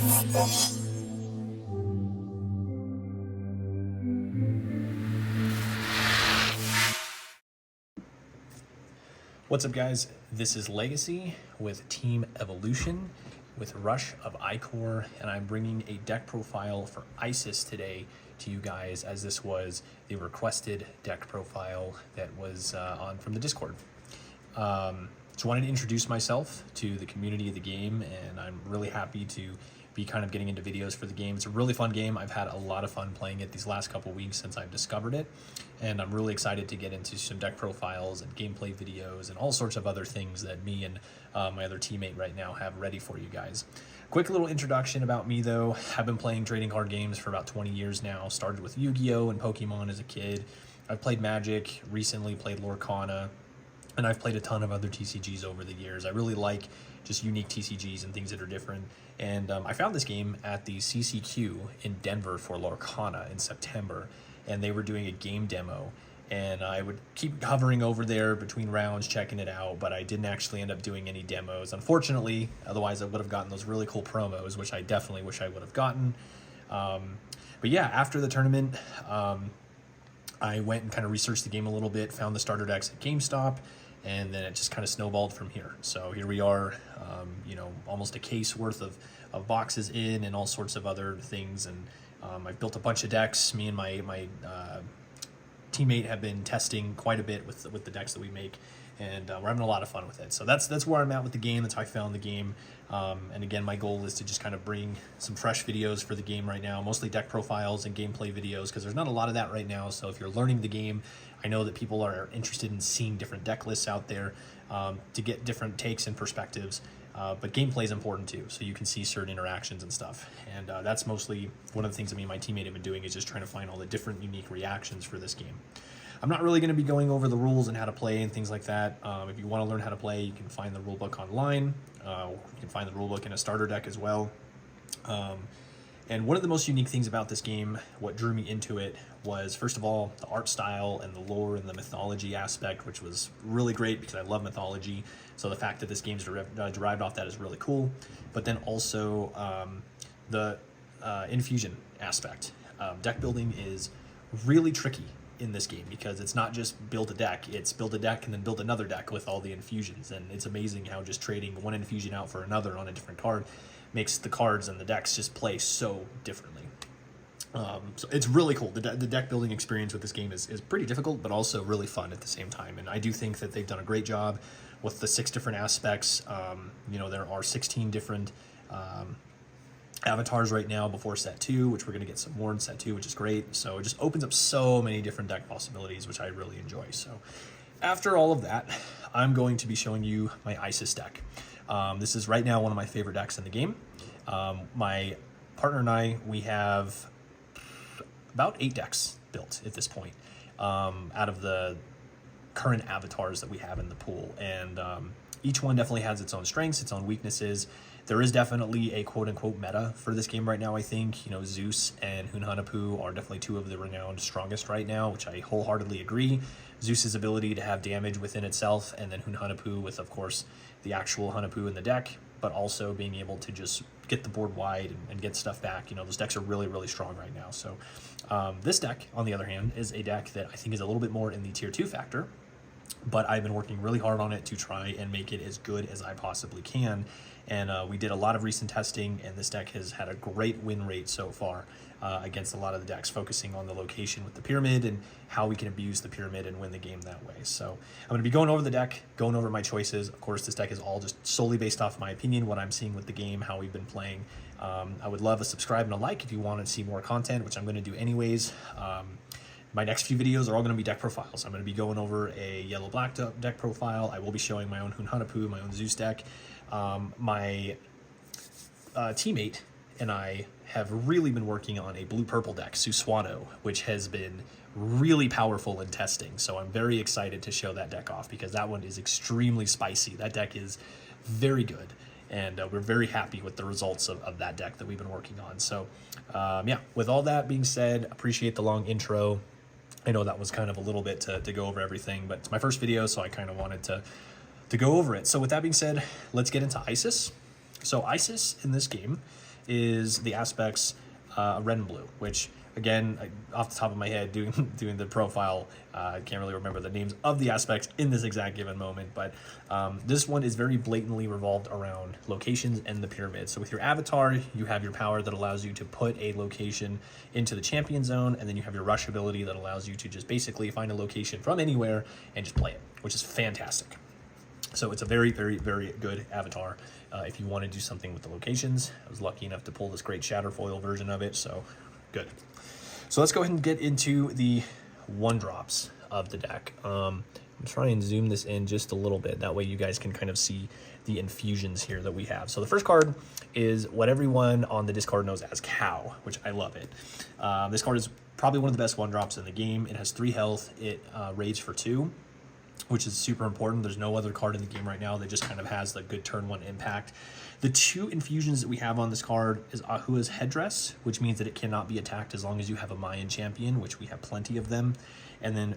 What's up, guys? This is Legacy with Team Evolution with Rush of Ikorr, and I'm bringing a deck profile for ISIS today to you guys, as this was the requested deck profile that was on from the Discord. Just wanted to introduce myself to the community of the game, and I'm really happy to be kind of getting into videos for the game. It's a really fun game. I've had a lot of fun playing it these last couple weeks since I've discovered it, and I'm really excited to get into some deck profiles and gameplay videos and all sorts of other things that me and my other teammate right now have ready for you guys. Quick little introduction about me, though. I've been playing trading card games for about 20 years now. Started with Yu-Gi-Oh! And Pokemon as a kid. I've played Magic, recently played Lorcana, and I've played a ton of other TCGs over the years. I really like just unique TCGs and things that are different. And I found this game at the CCQ in Denver for Lorcana in September, and they were doing a game demo. And I would keep hovering over there between rounds, checking it out, but I didn't actually end up doing any demos, unfortunately. Otherwise, I would have gotten those really cool promos, which I definitely wish I would have gotten. But yeah, after the tournament, I went and kind of researched the game a little bit, found the starter decks at GameStop, and then it just kind of snowballed from here. So here we are, you know, almost a case worth of boxes in and all sorts of other things. And I've built a bunch of decks. Me and my teammate have been testing quite a bit with the decks that we make, and we're having a lot of fun with it. So that's where I'm at with the game. That's how I found the game. And again, my goal is to just kind of bring some fresh videos for the game right now, mostly deck profiles and gameplay videos, because there's not a lot of that right now. So if you're learning the game, I know that people are interested in seeing different deck lists out there to get different takes and perspectives. But gameplay is important too, so you can see certain interactions and stuff. And that's mostly one of the things that me and my teammate have been doing, is just trying to find all the different unique reactions for this game. I'm not really going to be going over the rules and how to play and things like that. If you want to learn how to play, you can find the rulebook online. You can find the rulebook in a starter deck as well. And one of the most unique things about this game, what drew me into it, was first of all the art style and the lore and the mythology aspect, which was really great because I love mythology. So the fact that this game's derived off that is really cool. But then also the infusion aspect. Deck building is really tricky in this game because it's not just build a deck, it's build a deck and then build another deck with all the infusions. And it's amazing how just trading one infusion out for another on a different card makes the cards and the decks just play so differently. So it's really cool. The deck building experience with this game is pretty difficult, but also really fun at the same time. And I do think that they've done a great job with the 6 different aspects. You know, there are 16 different avatars right now before set 2, which we're going to get some more in set 2, which is great. So it just opens up so many different deck possibilities, which I really enjoy. So after all of that, I'm going to be showing you my ISIS deck. This is right now one of my favorite decks in the game. My partner and I, we have about 8 decks built at this point out of the current avatars that we have in the pool. And each one definitely has its own strengths, its own weaknesses. There is definitely a quote-unquote meta for this game right now, I think. You know, Zeus and Hunhanapu are definitely 2 of the renowned strongest right now, which I wholeheartedly agree. Zeus's ability to have damage within itself, and then Hunhanapu with, of course, the actual Hunhanapu in the deck, but also being able to just get the board wide and get stuff back. You know, those decks are really, really strong right now. So this deck, on the other hand, is a deck that I think is a little bit more in the tier 2 factor, but I've been working really hard on it to try and make it as good as I possibly can. And we did a lot of recent testing, and this deck has had a great win rate so far against a lot of the decks, focusing on the location with the pyramid and how we can abuse the pyramid and win the game that way. So I'm going to be going over the deck, going over my choices. Of course, this deck is all just solely based off my opinion, what I'm seeing with the game, how we've been playing. I would love a subscribe and a like if you want to see more content, which I'm going to do anyways. My next few videos are all going to be deck profiles. I'm going to be going over a yellow-black deck profile. I will be showing my own Hunhanapu, my own Zeus deck. My teammate and I have really been working on a blue-purple deck, Suswano, which has been really powerful in testing. So I'm very excited to show that deck off because that one is extremely spicy. That deck is very good, and we're very happy with the results of that deck that we've been working on. So yeah, with all that being said, appreciate the long intro. I know that was kind of a little bit to go over everything, but it's my first video, so I kind of wanted to go over it. So with that being said, let's get into ISIS. So ISIS in this game is the aspects red and blue, which again, off the top of my head, doing the profile, I can't really remember the names of the aspects in this exact given moment, but this one is very blatantly revolved around locations and the pyramid. So with your avatar, you have your power that allows you to put a location into the champion zone, and then you have your rush ability that allows you to just basically find a location from anywhere and just play it, which is fantastic. So it's a very, very, very good avatar if you want to do something with the locations. I was lucky enough to pull this great Shatterfoil version of it, so good. So let's go ahead and get into the 1-drops of the deck. I'm trying to zoom this in just a little bit. That way you guys can kind of see the infusions here that we have. So the first card is what everyone on the Discord knows as Cow, which I love it. This card is probably one of the best 1-drops in the game. It has 3 health. It raids for 2. Which is super important. There's no other card in the game right now that just kind of has the good turn 1 impact. The 2 infusions that we have on this card is Ahua's Headdress, which means that it cannot be attacked as long as you have a Mayan champion, which we have plenty of them. And then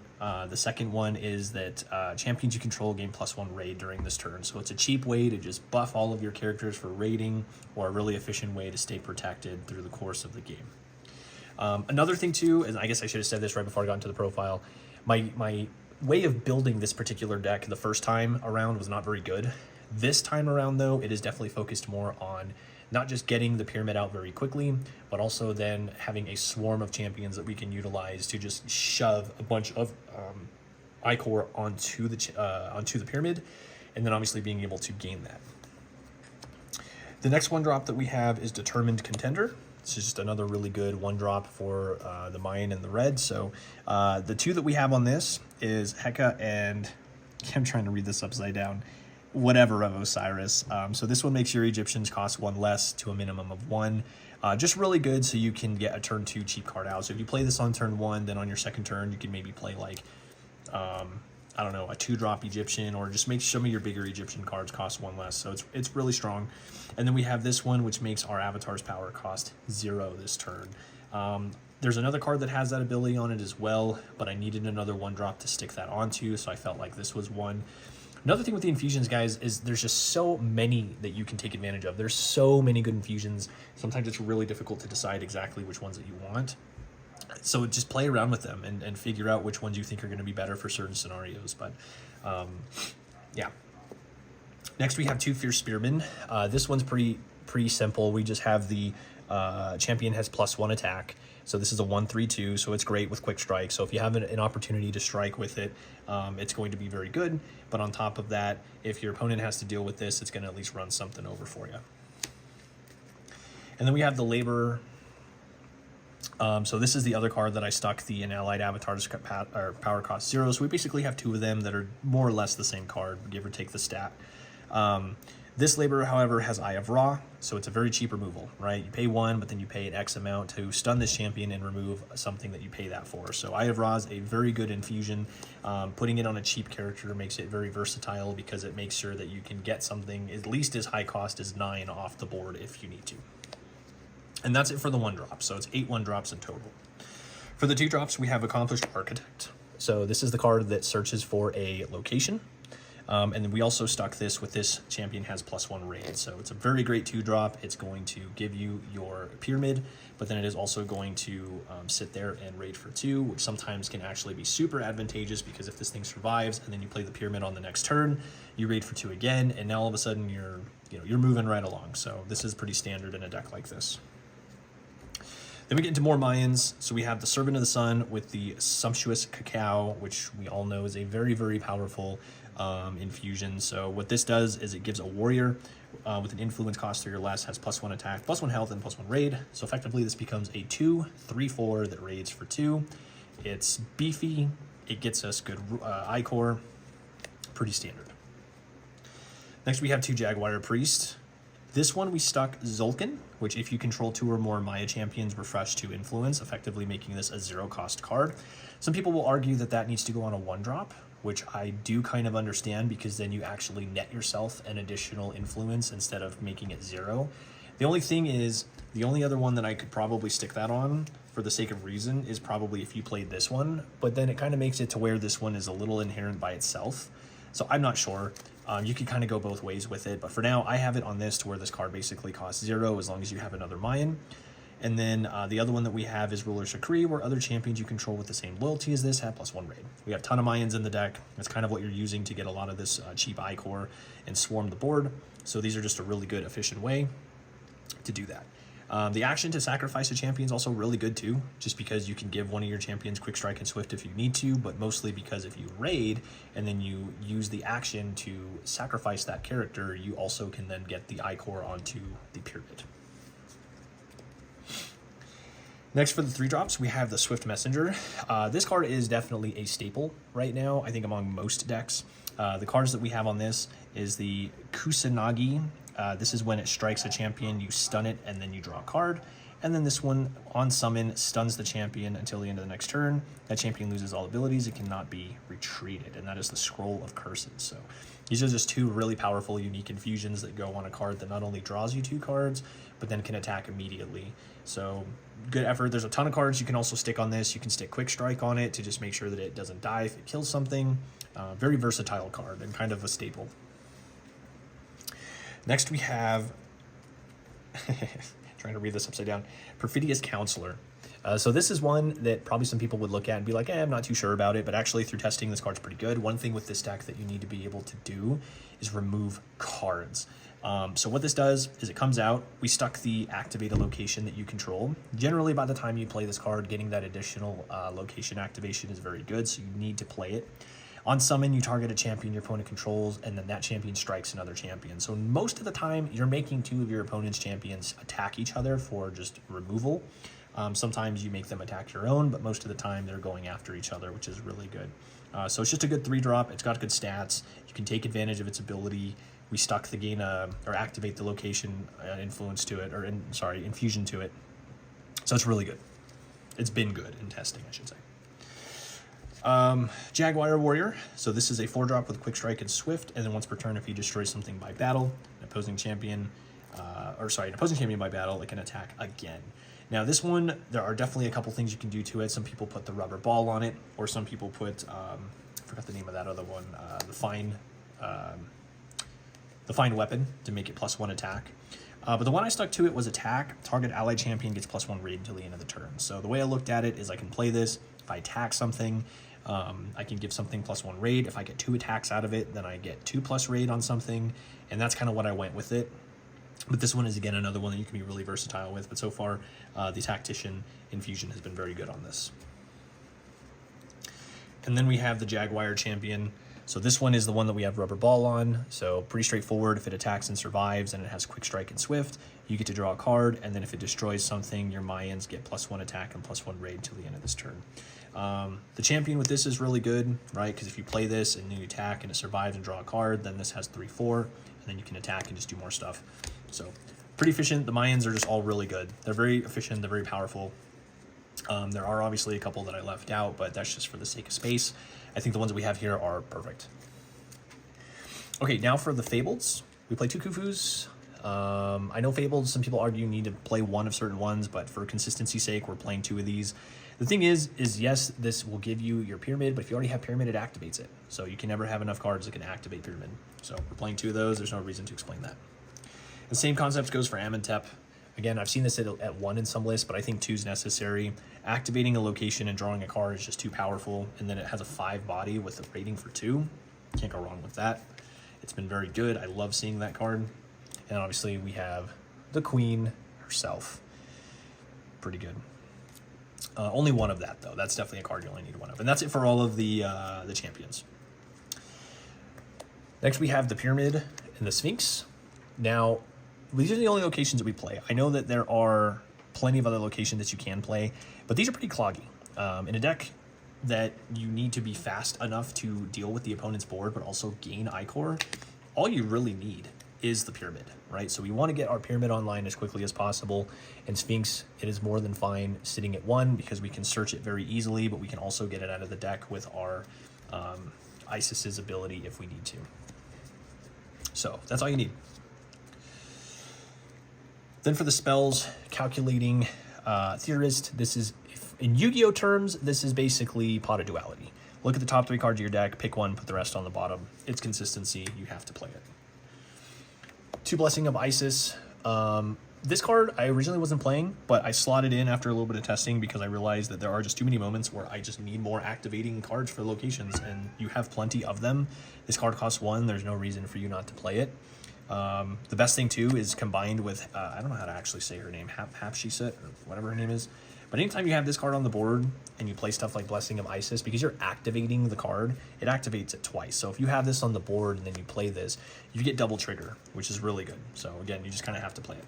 the second one is that champions you control gain +1 raid during this turn. So it's a cheap way to just buff all of your characters for raiding, or a really efficient way to stay protected through the course of the game. Another thing too, and I guess I should have said this right before I got into the profile, my way of building this particular deck the first time around was not very good. This time around, though, it is definitely focused more on not just getting the pyramid out very quickly, but also then having a swarm of champions that we can utilize to just shove a bunch of Ikorr onto the pyramid, and then obviously being able to gain that. The next 1-drop that we have is Determined Contender. This is just another really good 1-drop for the Mayan and the red. So the 2 that we have on this is Heka and, I'm trying to read this upside down, whatever of Osiris. So this one makes your Egyptians cost 1 less to a minimum of 1. Just really good so you can get a turn 2 cheap card out. So if you play this on turn 1, then on your second turn, you can maybe play like, I don't know, a 2-drop Egyptian, or just make some of your bigger Egyptian cards cost 1 less. So it's really strong. And then we have this one, which makes our avatar's power cost 0 this turn. There's another card that has that ability on it as well, but I needed another 1-drop to stick that onto, so I felt like this was one. Another thing with the infusions, guys, is there's just so many that you can take advantage of. There's so many good infusions. Sometimes it's really difficult to decide exactly which ones that you want. So just play around with them and figure out which ones you think are going to be better for certain scenarios. But yeah. Next we have 2 Fierce Spearmen. This one's pretty simple. We just have the champion has +1 attack. So this is a 1/3/2, so it's great with quick strike. So if you have an opportunity to strike with it, it's going to be very good. But on top of that, if your opponent has to deal with this, it's going to at least run something over for you. And then we have the Laborer. So this is the other card that I stuck the Allied Avatar's power cost 0. So we basically have 2 of them that are more or less the same card, give or take the stat. This Laborer, however, has Eye of Ra, so it's a very cheap removal, right? You pay 1, but then you pay an X amount to stun this champion and remove something that you pay that for. So Eye of Ra is a very good infusion. Putting it on a cheap character makes it very versatile because it makes sure that you can get something at least as high cost as 9 off the board if you need to. And that's it for the 1-drop, so it's 8 1-drops in total. For the 2-drops, we have Accomplished Architect. So this is the card that searches for a location. And then we also stuck this with this champion has +1 raid. So it's a very great 2-drop. It's going to give you your pyramid, but then it is also going to sit there and raid for 2, which sometimes can actually be super advantageous because if this thing survives and then you play the pyramid on the next turn, you raid for 2 again, and now all of a sudden you're moving right along. So this is pretty standard in a deck like this. Then we get into more Mayans. So we have the Servant of the Sun with the Sumptuous Cacao, which we all know is a very, very powerful infusion. So what this does is it gives a warrior with an influence cost 3 or less, has +1 attack, +1 health, and +1 raid. So effectively this becomes a 2/3/4 that raids for 2. It's beefy. It gets us good Ikorr. Pretty standard. Next we have 2 Jaguar Priest. This one we stuck Zulkin, which if you control 2 or more Maya champions, refresh to influence, effectively making this a 0-cost card. Some people will argue that that needs to go on a 1-drop, which I do kind of understand because then you actually net yourself an additional influence instead of making it 0. The only thing is, the only other one that I could probably stick that on for the sake of reason is probably if you played this one, but then it kind of makes it to where this one is a little inherent by itself. So I'm not sure. You could kind of go both ways with it, but for now I have it on this to where this card basically costs 0 as long as you have another Mayan. And then the other one that we have is Ruler Shakri, where other champions you control with the same loyalty as this have +1 raid. We have a ton of Mayans in the deck. That's kind of what you're using to get a lot of this cheap Ikorr and swarm the board. So these are just a really good, efficient way to do that. The action to sacrifice a champion is also really good too, just because you can give one of your champions Quick Strike and Swift if you need to, but mostly because if you raid and then you use the action to sacrifice that character, you also can then get the Ikorr onto the pyramid. Next for the 3-drops, we have the Swift Messenger. This card is definitely a staple right now, I think among most decks. The cards that we have on this is the Kusanagi. This is when it strikes a champion, you stun it, and then you draw a card. And then this one, on summon, stuns the champion until the end of the next turn. That champion loses all abilities, it cannot be retreated, and that is the Scroll of Curses. So these are just 2 really powerful, unique infusions that go on a card that not only draws you 2 cards, but then can attack immediately. So good effort. There's a ton of cards you can also stick on this. You can stick Quick Strike on it to just make sure that it doesn't die if it kills something. Very versatile card and kind of a staple. Next we have, trying to read this upside down, Perfidious Counselor. So this is one that probably some people would look at and be like, I'm not too sure about it, but actually through testing, this card's pretty good. One thing with this deck that you need to be able to do is remove cards. So what this does is it comes out, we stuck the activate a location that you control. Generally, by the time you play this card, getting that additional location activation is very good, so you need to play it. On summon, you target a champion your opponent controls, and then that champion strikes another champion. So most of the time, you're making 2 of your opponent's champions attack each other for just removal. Sometimes you make them attack your own, but most of the time they're going after each other, which is really good. So it's just a good 3-drop. It's got good stats. You can take advantage of its ability. We stuck the gain or activate the location influence to it, or infusion to it. So it's really good. It's been good in testing, I should say. Jaguar Warrior. So this is a 4-drop with Quick Strike and Swift, and then once per turn, if you destroy something by battle, an opposing champion by battle, it can attack again. Now this one, there are definitely a couple things you can do to it. Some people put the rubber ball on it, or some people put, I forgot the name of that other one, the fine weapon to make it +1 attack. But the one I stuck to it was attack. Target allied champion gets +1 raid until the end of the turn. So the way I looked at it is I can play this. If I attack something, I can give something +1 raid. If I get 2 attacks out of it, then I get 2+ raid on something. And that's kind of what I went with it. But this one is, again, another one that you can be really versatile with. But so far, the Tactician infusion has been very good on this. And then we have the Jaguar champion. So this one is the one that we have rubber ball on. So pretty straightforward. If it attacks and survives and it has Quick Strike and Swift, you get to draw a card. And then if it destroys something, your Mayans get +1 attack and +1 raid until the end of this turn. The champion with this is really good, right? Because if you play this and then you attack and it survives and draw a card, then this has 3/4, and then you can attack and just do more stuff. So pretty efficient. The Mayans are just all really good. They're very efficient. They're very powerful. There are obviously a couple that I left out, but that's just for the sake of space. I think the ones that we have here are perfect. Okay, now for the Fableds. We play 2 Khufus. I know Fabled, some people argue you need to play 1 of certain ones, but for consistency's sake, we're playing 2 of these. The thing is yes, this will give you your Pyramid, but if you already have Pyramid, it activates it. So you can never have enough cards that can activate Pyramid. So we're playing 2 of those. There's no reason to explain that. The same concept goes for Amenhotep. Again, I've seen this at 1 in some lists, but I think 2 is necessary. Activating a location and drawing a card is just too powerful, and then it has a 5 body with a rating for 2. Can't go wrong with that. It's been very good. I love seeing that card. And obviously we have the Queen herself. Pretty good. Only 1 of that, though. That's definitely a card you only need 1 of. And that's it for all of the champions. Next, we have the Pyramid and the Sphinx. Now, these are the only locations that we play. I know that there are plenty of other locations that you can play, but these are pretty cloggy. In a deck that you need to be fast enough to deal with the opponent's board, but also gain Ikorr, all you really need is the Pyramid, right? So we want to get our Pyramid online as quickly as possible. And Sphinx, it is more than fine sitting at 1 because we can search it very easily, but we can also get it out of the deck with our Isis's ability if we need to. So that's all you need. Then for the spells, Calculating Theorist, this is, in Yu-Gi-Oh terms, this is basically Pot of Duality. Look at the top 3 cards of your deck, pick one, put the rest on the bottom. It's consistency. You have to play it. 2 Blessing of Isis. This card I originally wasn't playing, but I slotted in after a little bit of testing because I realized that there are just too many moments where I just need more activating cards for locations, and you have plenty of them. This card costs 1. There's no reason for you not to play it. The best thing too is combined with, I don't know how to actually say her name, Hapshiset, or whatever her name is. But anytime you have this card on the board and you play stuff like Blessing of Isis, because you're activating the card, it activates it twice. So if you have this on the board and then you play this, you get double trigger, which is really good. So again, you just kind of have to play it.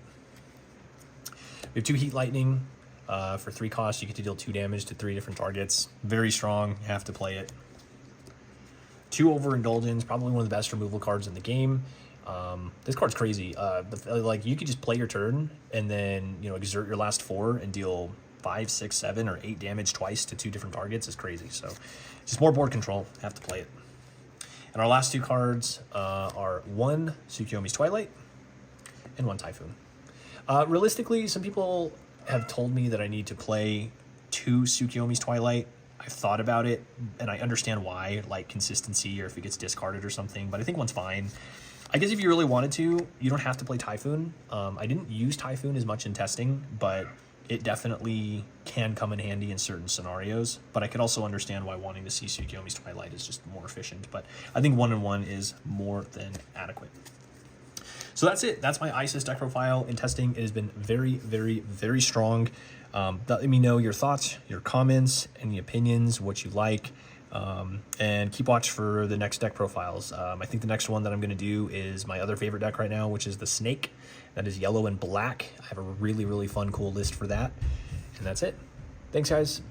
We have 2 Heat Lightning. For 3 costs, you get to deal 2 damage to 3 different targets. Very strong, you have to play it. 2 Overindulgence, probably one of the best removal cards in the game. This card's crazy. Like, you could just play your turn and then, you know, exert your last 4 and deal 5, 6, 7, or 8 damage twice to 2 different targets is crazy. So just more board control. Have to play it. And our last 2 cards are 1 Tsukuyomi's Twilight and 1 Typhoon. Realistically, some people have told me that I need to play 2 Tsukuyomi's Twilight. I've thought about it, and I understand why, like consistency or if it gets discarded or something, but I think 1's fine. I guess if you really wanted to, you don't have to play Typhoon. I didn't use Typhoon as much in testing, but it definitely can come in handy in certain scenarios. But I could also understand why wanting to see Tsukuyomi's Twilight is just more efficient. But I think 1 and 1 is more than adequate. So that's it. That's my Isis deck profile. In testing, it has been very, very, very strong. Let me know your thoughts, your comments, any opinions, what you like. And keep watch for the next deck profiles. I think the next one that I'm going to do is my other favorite deck right now, which is the Snake. That is yellow and black. I have a really, really fun, cool list for that. And that's it. Thanks, guys.